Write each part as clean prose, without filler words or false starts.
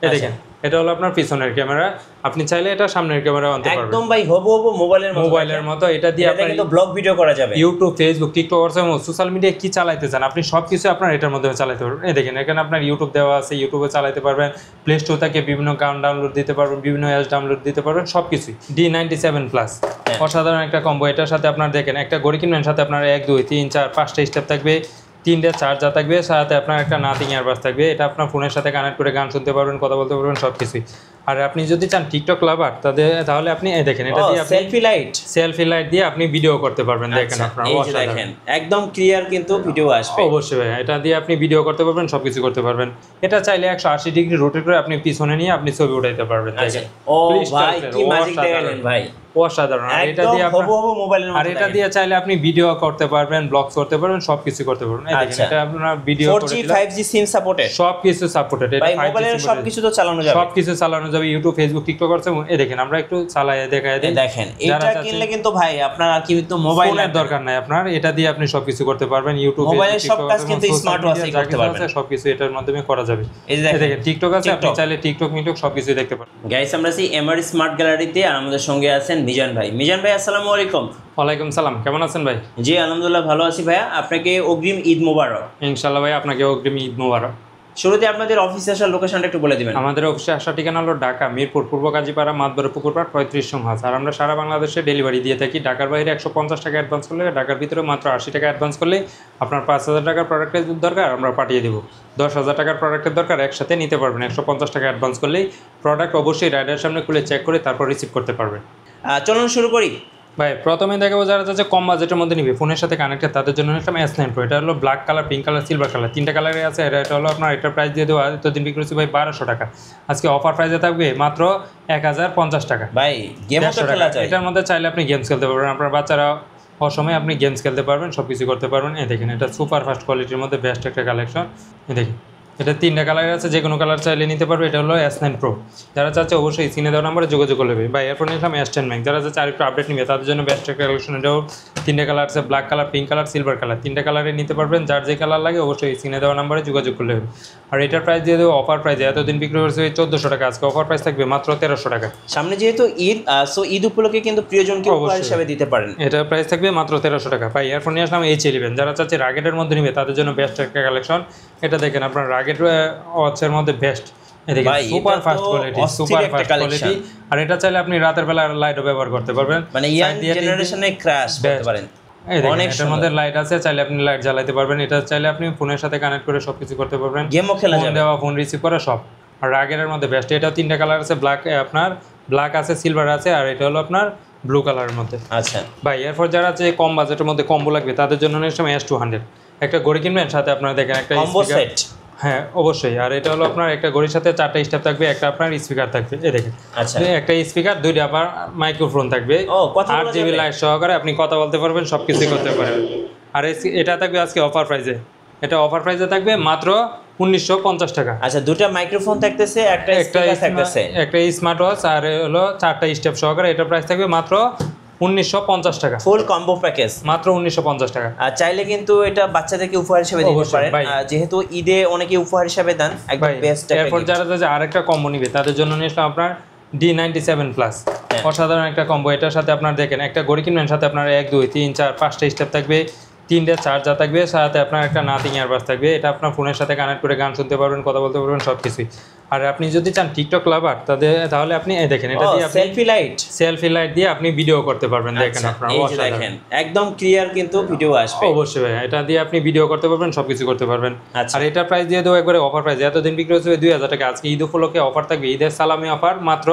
এই দেখেন এটা হলো আপনার পিছনের ক্যামেরা, আপনি চাইলে এটা সামনের ক্যামেরা আনতে পারবেন একদম ভাই হবু মোবাইলের মতো। এটা দিয়ে আপনি কিন্তু ব্লগ ভিডিও করা যাবে, YouTube, Facebook, TikTok, WhatsApp, social media কি চালাতে চান আপনি সবকিছু আপনার এটার মধ্যে চালাতে পারবেন। এই দেখেন এখানে আপনার ইউটিউব দেওয়া আছে, ইউটিউবে চালাতে পারবেন, প্লে স্টোর থেকে বিভিন্ন গান ডাউনলোড দিতে পারবেন, বিভিন্ন অ্যাপস ডাউনলোড দিতে পারবেন, সবকিছুই। D97 প্লাস অসাধারণ একটা কম্বো। এটার সাথে আপনার দেখেন একটা ঘড়ি কিনবেন, সাথে আপনার 1 2 3 4 5টা স্টেপ থাকবে, 3টে চার্জার থাকবে, সাথে আপনার একটা নাথিং ইয়ারবাডস থাকবে। এটা আপনার ফোনের সাথে কানেক্ট করে গান শুনতে পারবেন, কথা বলতে পারবেন, সব কিছুই। আর আপনি যদি চান টিকটক লাভার তাহলে আপনি এই দেখেন এটা দিয়ে সেলফি লাইট দিয়ে আপনি ভিডিও করতে পারবেন। দেখেন আপনারা দেখেন একদম ক্লিয়ার কিন্তু ভিডিও আসবে। অবশ্যই ভাই, এটা দিয়ে আপনি ভিডিও করতে পারবেন, সবকিছু করতে পারবেন। এটা চাইলে 180 ডিগ্রি রোটেট করে আপনি পিছনে নিয়ে আপনি ছবি উঠাইতে পারবেন। দেখেন ও ভাই কি ম্যাজিক দেখালেন ভাই, অসাধারণ। আর এটা দিয়ে আর এটা দিয়ে চাইলে আপনি ভিডিও করতে পারবেন, ব্লগস করতে পারবেন, সবকিছু করতে পারবেন। এই দেখেন এটা আপনার video 4G 5G SIM supported, সবকিছু সাপোর্টেড। এটা মোবাইলের সবকিছু তো চালানো যাবে, সবকিছু চালানো যাবে, ইউটিউব, ফেসবুক, টিকটক আছে। এই দেখেন আমরা একটু চালায় দেখায় দিই। দেখেন এটা কিনলে কিন্তু ভাই আপনার আর কিন্তু মোবাইলের দরকার নাই আপনার, এটা দিয়ে আপনি সবকিছু করতে পারবেন। ইউটিউব, মোবাইলের সব কাজ কিন্তু স্মার্ট ওয়াচে করতে পারবেন, সবকিছু এটার মাধ্যমে করা যাবে। এই দেখেন টিকটক আছে, আপনি চাইলে টিকটক সবকিছু দেখতে পারবেন। গাইস আমরা আছি এমআর স্মার্ট গ্যালারিতে, আর আমাদের সঙ্গে আছেন মিজান ভাই। মিজান ভাই আসসালামু আলাইকুম। ওয়ালাইকুম সালাম, কেমন আছেন ভাই? জি আলহামদুলিল্লাহ ভালো আছি ভাইয়া, আপনাকে অগ্রিম ঈদ মোবারক। ইনশাআল্লাহ ভাই, আপনাকে অগ্রিম ঈদ মোবারক। শুরুতে আপনাদের অফিসে আসার লোকেশনটা একটু বলে দিবেন। আমাদের অফিসে আসার ঠিকানা হলো ঢাকা মিরপুর পূর্ব কাজীপাড়া মাতবর পুকুরপাড় 35 নং হাউস। আর আমরা সারা বাংলাদেশে ডেলিভারি দিয়ে থাকি। ঢাকার বাইরে 150 টাকা অ্যাডভান্স করলে, ঢাকার ভিতরে মাত্র 80 টাকা অ্যাডভান্স করলে আপনার 5000 টাকার প্রোডাক্টের দরকার আমরা পাঠিয়ে দেবো। 10,000 টাকার প্রোডাক্টের দরকার একসাথে নিতে পারবেন। 150 টাকা অ্যাডভান্স করলেই প্রোডাক্ট অবশ্যই রাইডারের সামনে খুলে চেক করে তারপর রিসিভ করতে পারবেন। চলুন শুরু করি ভাই। প্রথমে দেখাবো যারা যাচ্ছে কম বাজেটের মধ্যে নিবে, ফোনের সাথে কানেক্টেড, তাদের জন্য নিলাম S9 Pro। এটা হলো black colour, pink colour, silver colour, 3টা কালারে আছে। এটা হলো আপনার এটার প্রাইস দিয়ে দেওয়া এতদিন বিক্রি হচ্ছে ভাই 1200 টাকা। আজকে অফার প্রাইসে থাকবে মাত্র 1050 টাকা। ভাই গেমও তো খেলা যায়, এটার মধ্যে চাইলে আপনি গেমস খেলতে পারবেন, আপনার বাচ্চারা অসময়ে আপনি গেমস খেলতে পারবেন, সব কিছু করতে পারবেন। এই দেখেন এটা সুপার ফাস্ট কোয়ালিটির মধ্যে বেস্ট একটা কালেকশন। এই দেখেন এটা 3টা কালার আছে, যে কোনো কালার চাইলে নিতে পারবে। এটা হলো S9 Pro। যারা চাচ্ছে অবশ্যই স্ক্রিনে দেওয়া নাম্বারে যোগাযোগ করবে ভাই। এরপর নিলাম S10 Max। যারা চাচ্ছে আরেকটু আপডেট নিবে তাদের জন্য বেস্ট একটা কালেকশন। এটাও 3টা কালার আছে, black colour, pink colour, silver colour, 3টা কালারে নিতে পারবেন। যার যে কালার লাগে অবশ্যই স্ক্রিনে দেওয়া নাম্বারে যোগাযোগ করলে হবে। আর এটার প্রাইস দিয়ে দেবো অফার প্রাইসে, এতদিন বিক্রি হচ্ছে 1400 টাকা, আজকে অফার প্রাইস থাকবে মাত্র 1300 টাকা। সামনে যেহেতু ঈদ, সো ঈদ উপলক্ষে কিন্তু প্রিয়জনকে উপহার হিসেবে দিতে পারেন। এটার প্রাইস থাকবে মাত্র 1300 টাকা। ভাই এরপর নিয়ে আসলাম H11। যারা চাচ্ছে রাগেটের মধ্যে নিবে তাদের জন্য বেস্ট একটা কালেকশন। এটা দেখেন আপনার রাগেট ওয়াচের মধ্যে বেস্ট। এদিকে super fast quality, super fast quality. আর এটা চাইলে আপনি রাতের বেলা লাইটও ব্যবহার করতে পারবেন, মানে ইয়াং জেনারেশনে ক্র্যাশ করতে পারেন। এটার মধ্যে লাইট আছে, চাইলে আপনি লাইট জ্বালাতে পারবেন। এটা চাইলে আপনি ফোনের সাথে কানেক্ট করে সবকিছু করতে পারবেন, গেমও খেলা যাবে, ফোন দেওয়া, ফোন রিসিভ করা সব। আর রাগেটের মধ্যে বেস্ট। এটাও 3টা কালার আছে, আপনার ব্ল্যাক আছে, সিলভার আছে, আর এটা হলো আপনার ব্লু কালারের মধ্যে। আচ্ছা ভাই এরপর যারা আছে কম বাজেটের মধ্যে কম্বো লাগবে তাদের জন্য S200। একটা ঘড়ি কিনবেন, সাথে আপনারা দেখেন একটা কম্বো সেট। হ্যাঁ অবশ্যই। আর এটা হলো আপনার একটা ঘড়ির সাথে 4টা স্টেপ থাকবে, একটা আপনার স্পিকার থাকবে। এই দেখেন একটা স্পিকার, 2টা আবার মাইক্রোফোন থাকবে, 8GB লাইট সহকারে আপনি কথা বলতে পারবেন, সবকিছু করতে পারবেন। আর এটা থাকবে আজকে অফার প্রাইসে। এটা অফার প্রাইসে থাকবে মাত্র 1950 টাকা। আচ্ছা 2টা মাইক্রোফোন থাকতেছে, একটা স্পিকার থাকতেছে, একটা স্মার্ট ওয়াচ, আর হলো 4টা স্টেপ সহকারে। এটা প্রাইস থাকবে মাত্র 1950 টাকা। ফুল কম্বো প্যাকেজ মাত্র 1950 টাকা। আর চাইলে কিন্তু এটা বাচ্চাদেরকে উপহার হিসেবে দিতে পারেন, যেহেতু ঈদে অনেকে উপহার হিসেবে দেন, একদম বেস্ট। এরপর যারা আরেকটা কম্বো নিবে তাদের জন্য নিলাম আপনার D97 প্লাস। অসাধারণ একটা কম্বো। এটার সাথে আপনার দেখেন একটা ঘড়ি কিনবেন, সাথে আপনার 1 2 3 4 5টা স্টেপ থাকবে, 3টে চার্জার থাকবে, সাথে আপনার একটা নাথিং ইয়ারবাডস থাকবে। এটা আপনার ফোনের সাথে কানেক্ট করে গান শুনতে পারবেন, কথা বলতে পারবেন, সব কিছুই। আর আপনি যদি চান টিকটক লাভার তাহলে আপনি দেখেন এটা দিয়ে সেলফি লাইট দিয়ে আপনি ভিডিও করতে পারবেন। দেখেন আপনারা দেখেন একদম ক্লিয়ার কিন্তু ভিডিও আসবে। অবশ্যই ভাই, এটা দিয়ে আপনি ভিডিও করতে পারবেন, সবকিছু করতে পারবেন। আর এটা প্রাইস দিয়ে দেবো একবারে অফার প্রাইস। এতদিন বিক্রি হচ্ছে 2000 টাকা, আজকে ঈদ উপলক্ষে অফার থাকবে, ঈদের সালামি অফার মাত্র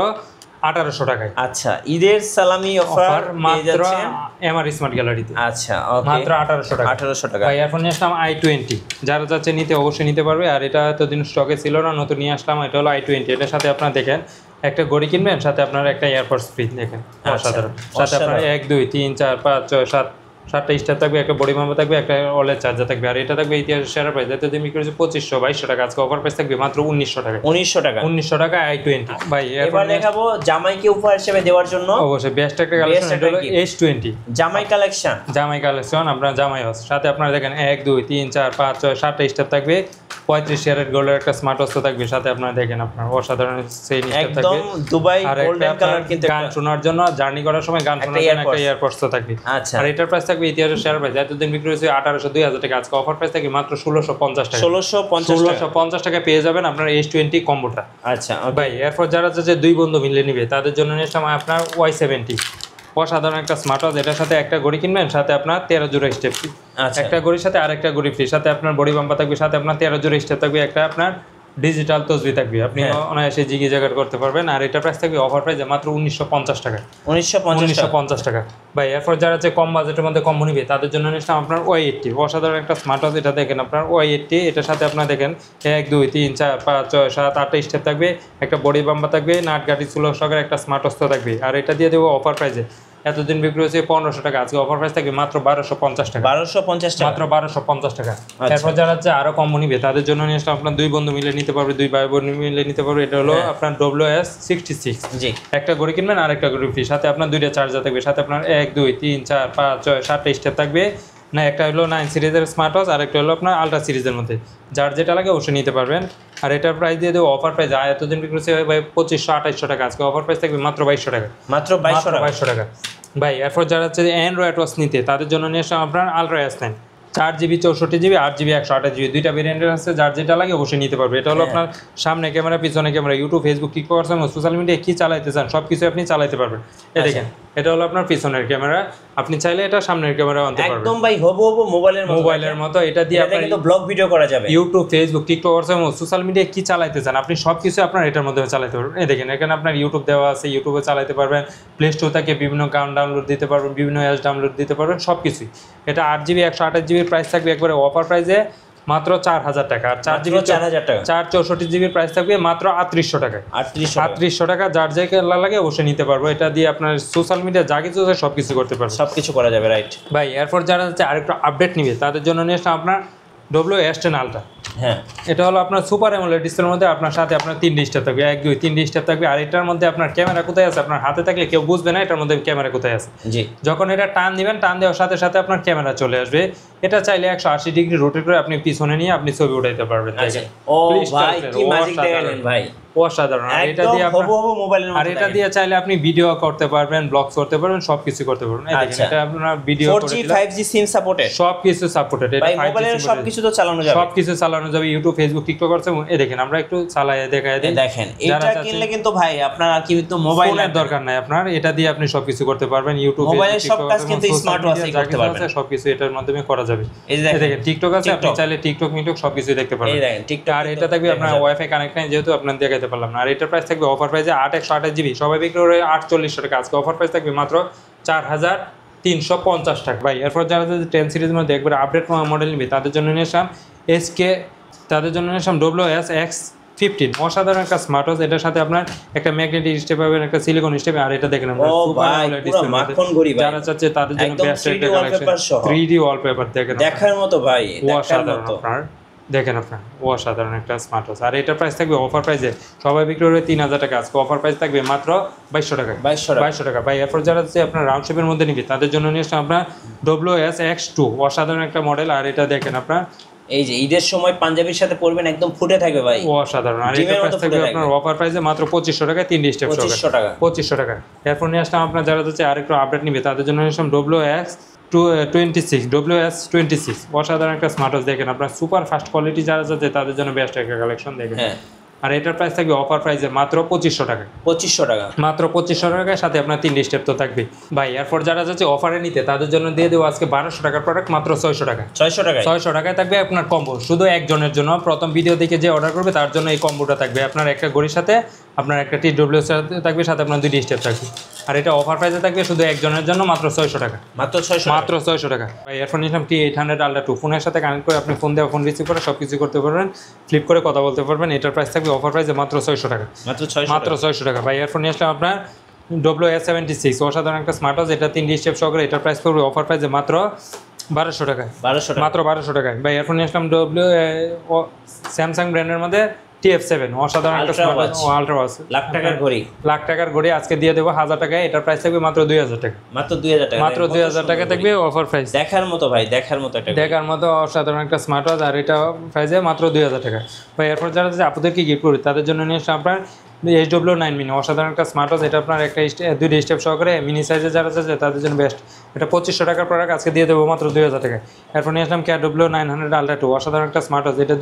1800 টাকায়। আচ্ছা ঈদের সালামি অফার মাত্র এমআর স্মার্ট গ্যালারিতে। আচ্ছা মাত্র 1800 টাকা। 1800 টাকা। ভাই এখন নিয়ে আসলাম i20। যারা যাচ্ছে নিতে অবশ্যই নিতে পারবে। আর এটা এতদিন স্টকে ছিল না, নতুন নিয়ে আসলাম। এটা হলো i20। এটার সাথে আপনার দেখেন একটা ঘড়ি কিনবেন, সাথে আপনার একটা এয়ারপডস ফ্রি। দেখেন অসাধারণ। সাথে আপনার 1 2 3 4 5 6 7 7টা স্টার থাকবে, একটা বডি মাম্বা থাকবে, একটা ওয়ালেট চার্জার থাকবে। আর এটা থাকবে ইতিহাসের সেরা প্রাইস। এতদিন বিক্রি হচ্ছে 2500-2200 টাকা, আজকে অফার প্রাইস থাকবে মাত্র 1900 টাকা। 1900 টাকা i20। ভাই এবার দেখাবো জামাইকে উপহার হিসেবে দেওয়ার জন্য অবশ্যই বেস্ট একটা কালেকশন। এটা হলো H20 জামাই কালেকশন। আপনার জামাই ওয়াচ। সাথে আপনারা দেখেন 1 2 3 4 5 6 7টা স্টেপ থাকবে, 35 ক্যারেট গোল্ডের একটা স্মার্ট ওয়াচ থাকবে, সাথে আপনারা দেখেন আপনার অসাধারণ সেই নিচটা একদম থাকবে। দুবাই আর গোল্ডেন একটা কালার কিন্তু গান শোনার জন্য, জার্নি করার সময় গান শোনার জন্য একটা এয়ারপডস থাকবে। আচ্ছা, আর এটার প্রাইস থাকবে ইতিহাসের শেয়ার প্রাইস এতদিন বিক্রি হয়েছে 1800 2000 টাকা, আজকে অফার প্রাইস থাকবে মাত্র 1650 টাকা। 1650 টাকা পেয়ে যাবেন আপনার S20 কম্বোটা। আচ্ছা ভাই এরপর যারা যে দুই বন্ধু মিলে নিবে তাদের জন্য নিয়ে সময় আপনার Y70 অসাধারণ একটা স্মার্ট ওয়াচ। এটার সাথে একটা ঘড়ি কিনবেন, সাথে আপনার 13 জোড়া স্টেপ ফ্রি। একটা ঘড়ির সাথে আরেকটা ঘড়ি ফ্রি, সাথে আপনার বডি বাম্পার থাকবে, সাথে আপনার 13 জোড়া স্টেপ থাকবে, একটা আপনার ডিজিটাল তসবি থাকবে, আপনি অনায়াসে জিগি জাগার করতে পারবেন। আর এটা প্রাইস থাকবে অফার প্রাইসে মাত্র 1950 টাকা। 1950 টাকা। ভাই এরপর যারা কম বাজেটের মধ্যে কম নিবে তাদের জন্য নিলাম আপনার Y80 অসাধারণ একটা স্মার্ট ওয়াচ। এটা দেখেন আপনার Y80, এটার সাথে আপনার দেখেন 1 2 3 4 5 6 7 8টা স্টেপ থাকবে, একটা বডি বাম্পার থাকবে, নাট গাড়ি চুলো সহকারে একটা স্মার্ট ওয়াচ থাকবে। আর এটা দিয়ে দেবো অফার প্রাইসে, এতদিন বিক্রি হয়েছে 1500 টাকা, আজকে অফার প্রাইস থাকবে মাত্র 1250 টাকা। 1250 টাকা, মাত্র 1250 টাকা। এরপর যারা আরো কম নিবে তাদের জন্য নিয়ে আসলে আপনার দুই বন্ধু মিলে নিতে পারবে, দুই ভাই বোন মিলে নিতে পারবে। এটা হলো আপনার WS66। জি, একটা ঘড়ি কিনবেন আর একটা ঘড়ি ফ্রি, সাথে আপনার দুইটা চার্জার থাকবে, সাথে আপনার 1 2 3 4 5 6 7টা স্টেপ থাকবে। না, একটা হলো 9 সিরিজের স্মার্ট ওয়াচ, আর একটা হলো আপনার আলট্রা সিরিজের মধ্যে, যার যেটা লাগে অবশ্যই নিতে পারবেন। আর এটার প্রাইস দিয়ে দেবো অফার প্রাইস, এতদিন বিক্রি হচ্ছে ভাই 2500 2800 টাকা, আজকে অফার প্রাইস থাকবে মাত্র 2200 টাকা। মাত্র 2200 টাকা। ভাই এরপর যারা অ্যান্ড্রয়েড ওয়াচ নিতে তাদের জন্য নিয়ে আসলাম আপনার ultra S9 4GB 64GB 8GB 128GB, দুইটা ভেরিয়েন্টের আছে, যার যেটা লাগে অবশ্যই নিতে পারবে। এটা হলো আপনার সামনে ক্যামেরা, পিছনে camera, YouTube, Facebook, TikTok, social media কি চালাইতে চান সব কিছু আপনি চালাইতে পারবেন। এই দেখেন এটা হলো আপনার পিছনের ক্যামেরা, আপনি চাইলে এটা সামনের ক্যামেরা আনতে পারবেন একদম ভাই হবু মোবাইলের মতো। এটা দিয়ে আপনি কিন্তু ব্লগ ভিডিও করা যাবে, YouTube, Facebook, TikTok, social media কি চালাইতে চান আপনি সব কিছু আপনার এটার মধ্যে চালাতে পারবেন। এই দেখেন এখানে আপনার ইউটিউব দেওয়া আছে, ইউটিউবে চালাতে পারবেন, প্লে স্টোর থেকে বিভিন্ন গান ডাউনলোড দিতে পারবেন, বিভিন্ন অ্যাপস ডাউনলোড দিতে পারবেন, সব কিছুই। এটা 8GB 128GB প্রাইস থাকবে একবারে অফার প্রাইসে মাত্র 4000 টাকা। আর 4GB 4000 টাকা, 464GB প্রাইস থাকবে মাত্র 3800 টাকা। 3800 টাকা, যার যে লাগে অবশ্যই নিতে পারবো। এটা দিয়ে আপনার সোশ্যাল মিডিয়া যা কিছু আছে সব কিছু করতে পারবেন, সব কিছু করা যাবে, রাইট ভাই। এরপর যারা আরেকটু আপডেট নিবে তাদের জন্য নিয়ে আসলাম আপনার WS10 আলট্রা। হ্যাঁ, এটা হলো আপনার সুপার অ্যামোলেড ডিসপ্লের মধ্যে, আপনার সাথে আপনার 3 স্টেপ থাকবে, 1 2 3 স্টেপ থাকবে। আর এটার মধ্যে আপনার ক্যামেরা কোথায় আছে আপনার হাতে থাকলে কেউ বুঝবে না এটার মধ্যে ক্যামেরা কোথায় আছে। জি, যখন এটা টান দিবেন, টান দেওয়ার সাথে সাথে আপনার ক্যামেরা চলে আসবে। এটা চাইলে 180 ডিগ্রি রোটেট করে আপনি পিছনে নিয়ে আপনি ছবি উঠাইতে পারবেন। ও ভাই কি ম্যাজিক দেখালেন ভাই, অসাধারণ। আর এটা দিয়ে আর এটা দিয়ে চাইলে আপনি ভিডিও করতে পারবেন, ব্লগস করতে পারবেন, সবকিছু করতে পারবেন। এই দেখেন এটা আপনার video 4G 5G SIM supported, সবকিছু সাপোর্টেড। এটা ভাই মোবাইলের সবকিছু তো চালানো যাবে, সবকিছু চালানো যাবে, ইউটিউব, ফেসবুক, টিকটক আছে। এই দেখেন আমরা একটু চালায় দেখায় দিই। দেখেন এটা কিনলে কিন্তু ভাই আপনার আর কিন্তু মোবাইলের দরকার নাই আপনার, এটা দিয়ে আপনি সবকিছু করতে পারবেন। ইউটিউব, মোবাইলের সব কাজ কিন্তু স্মার্ট ওয়াচে করতে পারবেন, সবকিছু এটার মাধ্যমে করা যাবে। এই দেখেন টিকটক আছে, আপনি চাইলে টিকটক মিটক সবকিছু দেখতে পারবেন। এই দেখেন টিকটক। আর এটা থাকবে আপনার ওয়াইফাই কানেক্ট নাই যেহেতু আপনার দেখাতে পারলাম না। আর এটার প্রাইস থাকবে অফার প্রাইসে 128GB, সবাই বিক্রি করে 4800 টাকা, আজকে অফার প্রাইস থাকবে মাত্র 4350 টাকা। ভাই এরপর যারা 10 সিরিজের মধ্যে একবার আপডেট মডেল নিবে তাদের জন্য নিয়ে আসলাম WS15 অসাধারণ একটা স্মার্ট ওয়াচ। এটার সাথে আপনার একটা ম্যাগনেটিক স্টেপ পাবেন, একটা সিলিকন স্টেপ। আর এটা দেখেন আমরা সুপার অ্যামোলেড ডিসপ্লে, যারা চাচ্ছে তাদের জন্য বেস্ট একটা কালেকশন, 3D ওয়ালপেপার দেখেন দেখার মতো ভাই, অসাধারণ। আপনার দেখেন আপনার অসাধারণ একটা স্মার্ট ওয়াচ। আর এটার প্রাইস থাকবে অফার প্রাইসে, সবাই বিক্রি করে 3000 টাকা, আজকে অফার প্রাইস থাকবে মাত্র 2200 টাকা। 2200 টাকা। ভাই এরপর যারা আপনার রাউন্ড শেপের মধ্যে নিবে তাদের জন্য নিয়ে আসলাম আপনার WS-X2 অসাধারণ একটা মডেল। আর এটা দেখেন আপনার এই যে ঈদের সময় পাঞ্জাবির সাথে পরবেন, একদম ফুটে থাকবে ভাই, অসাধারণ। আর এটা প্রাইস থাকবে আপনার অফার প্রাইসে মাত্র 2500 টাকা, 3 স্টেপ সহ 2500 টাকা। এরপর নিয়ে আসলাম আপনার যারা আরেকটু আপডেট নিবে তাদের জন্য নিয়ে আসলাম WS26 অসাধারণ একটা স্মার্ট ওয়াচ। দেখেন আপনার সুপার ফাস্ট কোয়ালিটি, যারা যাচ্ছে তাদের জন্য বেস্ট একটা কালেকশন দেখেন। আর এটার প্রাইস থাকবে অফার প্রাইসে মাত্র 2500 টাকা। 2500 টাকা, মাত্র 2500 টাকার সাথে আপনার 3 স্টেপ তো থাকবে। ভাই এরপর যারা যাচ্ছে অফারে নিতে তাদের জন্য দিয়ে দেবো আজকে 1200 টাকার প্রোডাক্ট মাত্র 600 টাকা। 600 টাকায় থাকবে আপনার কম্বো, শুধু একজনের জন্য। প্রথম ভিডিও দেখে যে অর্ডার করবে তার জন্য এই কম্বোটা থাকবে। আপনার একটা ঘড়ির সাথে আপনার একটা TWS থাকবে, সাথে আপনার 2 স্টেপ থাকবে। আর এটা অফার প্রাইসে থাকবে শুধু একজনের জন্য মাত্র 600 টাকা। মাত্র 600 টাকা। ভাই এরপর নিলাম T800 Ultra 2, ফোনের সাথে কানেক্ট করে আপনি ফোন দেওয়া, ফোন রিসিভ করে সব কিছু করতে পারবেন, ফ্লিপ করে কথা বলতে পারবেন। এটার প্রাইস থাকবে অফার প্রাইসে মাত্র 600 টাকা। মাত্র 600 টাকা। ভাই এরপর নিয়ে আসলাম আপনার WS76 অসাধারণ একটা স্মার্ট ওয়াচ। এটা 3 স্টেপ সহকারে, এটার প্রাইস করবে অফার প্রাইসে মাত্র 1200 টাকায়। মাত্র 1200 টাকায়। ভাই এরপর নিয়ে আসলাম স্যামসাং ব্র্যান্ডের মধ্যে TF7 অসাধারণ একটা Ultra smart watch। Ultra watch, lakh টাকার ঘড়ি, লাখ টাকার ঘড়ি আজকে দিয়ে দেবো 1000 টাকায়, এটার প্রাইস থাকবে মাত্র 2000 টাকা, মাত্র 2000 টাকা, মাত্র 2000 টাকা থাকবে অফার প্রাইস। দেখার মতো ভাই, দেখার মতো একটা ঘড়ি। দেখার মতো অসাধারণ একটা স্মার্ট ওয়াচ, আর এটা প্রাইসে মাত্র 2000 টাকা ভাই। এরপর যারা আপুদেরকে গিফট করি তাদের জন্য নিয়ে এসে আপনার HW9 মিনি অসাধারণ একটা স্মার্ট ওয়াচ, এটা আপনার একটা দুইটা স্টেপ সহকারে মিনি সাইজে যারা চাচ্ছে তাদের জন্য বেস্ট। এটা 2500 টাকার প্রোডাক্ট, আজকে দিয়ে দেবো মাত্র 2000 টাকায়। এরপর নিয়ে আসলাম KW900 Ultra 2 অসাধারণ একটা স্মার্ট ওয়াচ, এটা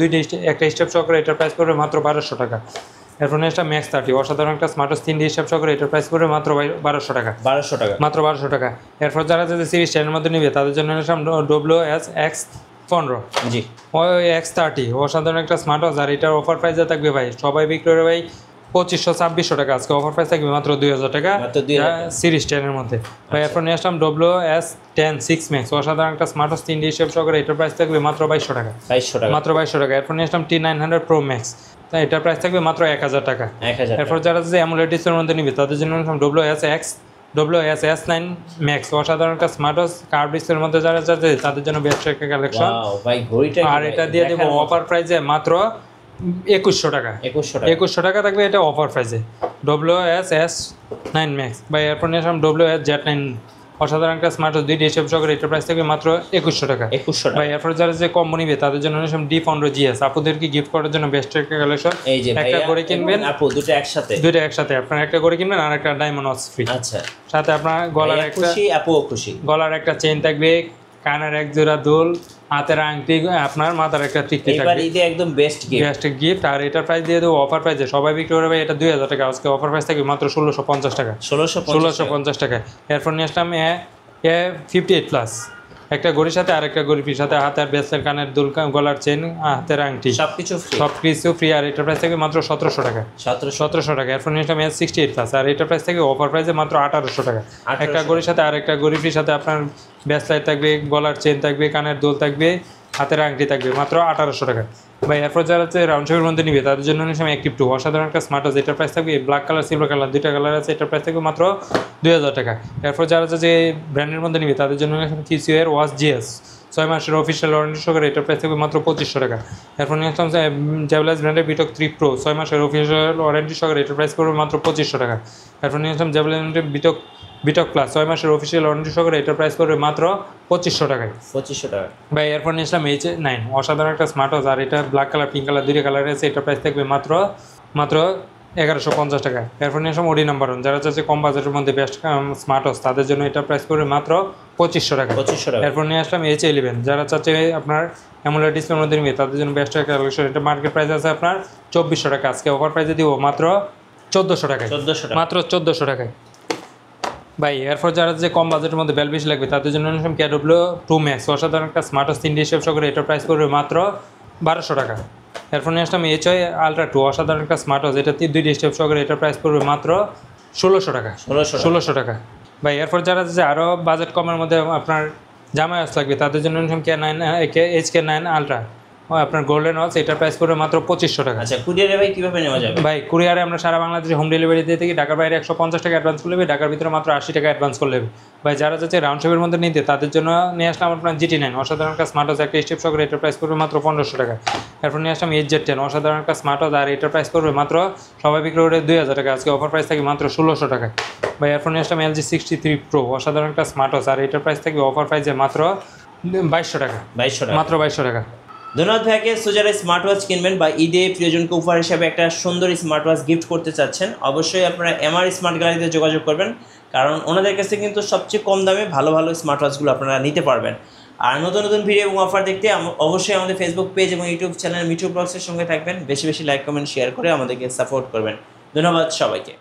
একটা স্টেপ সহকারে, এটার প্রাইস পড়বে মাত্র 1200 টাকা। এরপর নিয়ে আসলাম Max 30 অসাধারণ একটা স্মার্ট ওয়াচ, 3D স্টেপ সহকারে, এটার প্রাইস পড়বে মাত্র 1200 টাকা, 1200 টাকা, মাত্র 1200 টাকা। এরপর যারা যাদের সিরিজ 10 এর মধ্যে নিবে তাদের জন্য নিয়ে আসলাম WS-X15 জি ওই X30 অসাধারণ একটা স্মার্ট ওয়াচ, আর এটার অফার প্রাইসে থাকবে ভাই সবাই বিক্রি করে ভাই 2500-2600 টাকা, আজকে অফার প্রাইস থাকবে মাত্র 2000 টাকা মাত্র 2000 টাকা। সিরিজ 10 এর মধ্যে ভাই। এরপর নিয়ে আসলাম WS10 6 Max অসাধারণ একটা স্মার্ট ওয়াচ, 3D শেপ সহকারে, এটার প্রাইস থাকবে মাত্র 2200 টাকা, 2200 টাকা, মাত্র 2200 টাকা। এরপর নিয়ে আসলাম T900 Pro Max, তাই এটার প্রাইস থাকবে মাত্র 1000 টাকা, 1000 এরপর যারা যে অ্যামোলেড ডিসপ্লের মধ্যে নিবে তাদের জন্য WS9 Max অসাধারণ একটা স্মার্ট ওয়াচ, কার্ভ ডিসপ্লের মধ্যে যারা চাচ্ছে তাদের জন্য বেস্ট একটা কালেকশন। ওয়াও ভাই ঘড়িটা আর এটা দিয়ে দেবো অফার প্রাইসে মাত্র 2100 টাকা, 2100 টাকা, 2100 টাকা থাকবে এটা অফার প্রাইসে WS9 Max ভাই। এরপর নিয়ে আসলাম WS-Z9 অসাধারণ একটা স্মার্ট ওয়াচ, 2D শেপ সহকারে, এটার প্রাইস থাকবে মাত্র 2100 টাকা, 2100 টাকা ভাই। এরপর যারা যে কম্বো নিবে তাদের জন্য নিয়ে আসলাম D15 GS আপুদেরকে গিফট করার জন্য বেস্ট একটা কালেকশন। এই যে একটা ভাইয়া করে কিনবেন, আপু দুটো একসাথে, দুইটা একসাথে, আপনার একটা করে কিনবেন আর একটা ডায়মন্ড ওয়াচ ফ্রি, আচ্ছা সাথে আপনার গলার ভাইয়া একটা খুশি, আপুও খুশি, গলার একটা চেইন থাকবে, কানের এক জোড়া দুল, হাতের আংটি, আপনার মাথার একটা টিকলি এবার থাকবে, ঈদে একদম বেস্ট গিফট। Best gift. আর এটার প্রাইস দিয়ে দেবো অফার প্রাইসে, সবাই বিক্রি করবে এটা 2000 টাকা, আজকে অফার প্রাইস থাকবে মাত্র 1650 টাকা, 1650 টাকায়। এরপর নিয়ে আসলাম A58 প্লাস একটা ঘড়ির সাথে আর একটা ঘড়ি ফ্রি, সাথে হাতের ব্রেসলেট, কানের দুল, গলার চেন, হাতের আংটি, সবকিছু ফ্রি, সবকিছু ফ্রি। আর এটার প্রাইস থাকবে মাত্র 1700 টাকা, 1700 টাকা। এরপর নিয়ে আসলাম S68 প্লাস, আর এটার প্রাইস থাকবে অফার প্রাইসে মাত্র 1800 টাকা, একটা ঘড়ির সাথে আর একটা ঘড়ি ফ্রি, সাথে আপনার ব্রেসলেট থাকবে, গলার চেন থাকবে, কানের দুল থাকবে, হাতের আংটি থাকবে, মাত্র 1800 টাকা ভাই। এরপর যারা হচ্ছে রাউন্ড শেপের মধ্যে নিবে তাদের জন্য নিয়েছিলাম অ্যাক্টিভ 2 অসাধারণ একটা স্মার্ট ওয়াচ, এটার প্রাইস থাকবে ব্ল্যাক কালার, সিলভার কালার, দুইটা কালার আছে, এটার প্রাইস থাকবে মাত্র 2000 টাকা। এরপর যারা হচ্ছে যে ব্র্যান্ডের মধ্যে নিবে তাদের জন্য নিয়েছিলাম TCL ওয়াচ GS 6 মাসের অফিসিয়াল ওয়ারেন্টি সহকারে, এটার প্রাইস থাকবে মাত্র 2500 টাকা। এরপর নিয়ে আসলাম জেবলাস ব্র্যান্ডের বিটক 3 Pro 6 মাসের অফিসিয়াল ওয়ারেন্টি সহকারে, এটার প্রাইস পড়বে মাত্র 2500 টাকা। এরপর নিয়ে আসলাম জেবলাস ব্র্যান্ডের বিটক প্লাস 6 মাসের অফিসিয়াল ওয়ারেন্টি সহকারে, এটার প্রাইস পড়বে মাত্র 2500 টাকায়, 2500 টাকা ভাই। এরপর নিয়ে আসলাম H9 অসাধারণ একটা স্মার্ট ওয়াচ, আর এটা ব্ল্যাক কালার, পিঙ্ক কালার, দুইটা কালার আছে, এটার প্রাইস থাকবে মাত্র 1150 টাকা। এরপর নিয়ে আসলাম ওডি নাম্বার 1 যারা চাচ্ছে কম বাজেটের মধ্যে বেস্ট স্মার্ট ওয়াচ তাদের জন্য এটা প্রাইস পড়বে মাত্র 2500 টাকা, 2500 টাকা। এরপর নিয়ে আসলাম H11 যারা চাচ্ছে আপনার অ্যামোলেড ডিসপ্লের মধ্যে নিবে তাদের জন্য বেস্ট একটা কালেকশন, এটা মার্কেট প্রাইস আছে আপনার 2400 টাকা, আজকে অফার প্রাইসে দিব মাত্র 1400 টাকায়, 1400 টাকা, মাত্র 1400 টাকায় ভাই। এরপর যারা যে কম বাজেটের মধ্যে বেল বেশি লাগবে তাদের জন্য নিলাম KW2 Max অসাধারণ একটা স্মার্ট ওয়াচ, 3D শেপ সহকারে, এটার প্রাইস পড়বে মাত্র 1200 টাকা। এরপর নিয়ে আসলাম HY Ultra 2 অসাধারণ একটা স্মার্ট ওয়াচ, এটা 2D স্টেপ সহকারে, এটার প্রাইস পড়বে মাত্র 1600 টাকা, 1600 টাকা ভাই। এরপর যারা যে আরও বাজেট কমের মধ্যে আপনার জামা ওয়াচ লাগবে তাদের জন্য নিলাম HK9 Ultra আপনার গোল্ডেন ওয়াচ, এটার প্রাইস পড়বে মাত্র 2500 টাকা। আচ্ছা কুরিয়ারে ভাই কিভাবে নেওয়া যাবে? ভাই কুরিয়ারে আমরা সারা বাংলাদেশে হোম ডেলিভারি দিয়ে থাকি, ঢাকার বাইরে 150 টাকা অ্যাডভান্স করলে হবে, ঢাকার ভিতরে মাত্র 80 টাকা অ্যাডভান্স করলে হবে ভাই। যারা যাচ্ছে রাউন্ড শেপের মধ্যে নিতে তাদের জন্য নিয়ে আসলাম আপনার GT9 অসাধারণ একটা স্মার্ট ওয়াচ, একটা স্টেপ সহকারে, এটার প্রাইস পড়বে মাত্র 1500 টাকা। এরপর নিয়ে আসলাম HZ10 অসাধারণ একটা স্মার্ট ওয়াচ, আর এটার প্রাইস পড়বে মাত্র সবাই বিক্রি করে 2000 টাকা, আজকে অফার প্রাইস থাকে মাত্র 1600 টাকা ভাই। এরপর নিয়ে আসলাম LG63 Pro অসাধারণ একটা স্মার্ট ওয়াচ, আর এটার প্রাইস থাকবে অফার প্রাইসে মাত্র 2200 টাকা, 2200 টাকা, মাত্র 2200 টাকা। ধন্যবাদ ভাইকে। সো যারা স্মার্ট ওয়াচ কিনবেন বা ঈদে প্রিয়জনকে উপহার হিসাবে একটা সুন্দর স্মার্ট ওয়াচ গিফট করতে চাচ্ছেন, অবশ্যই আপনারা MR স্মার্ট গ্যালারিতে যোগাযোগ করবেন, কারণ ওনাদের কাছে কিন্তু সবচেয়ে কম দামে ভালো ভালো স্মার্ট ওয়াচগুলো আপনারা নিতে পারবেন। আর নতুন নতুন ভিডিও এবং অফার দেখতে অবশ্যই আমাদের ফেসবুক পেজ এবং ইউটিউব চ্যানেল মিঠু ব্লগসের সঙ্গে থাকবেন, বেশি বেশি লাইক কমেন্ট শেয়ার করে আমাদেরকে সাপোর্ট করবেন। ধন্যবাদ সবাইকে।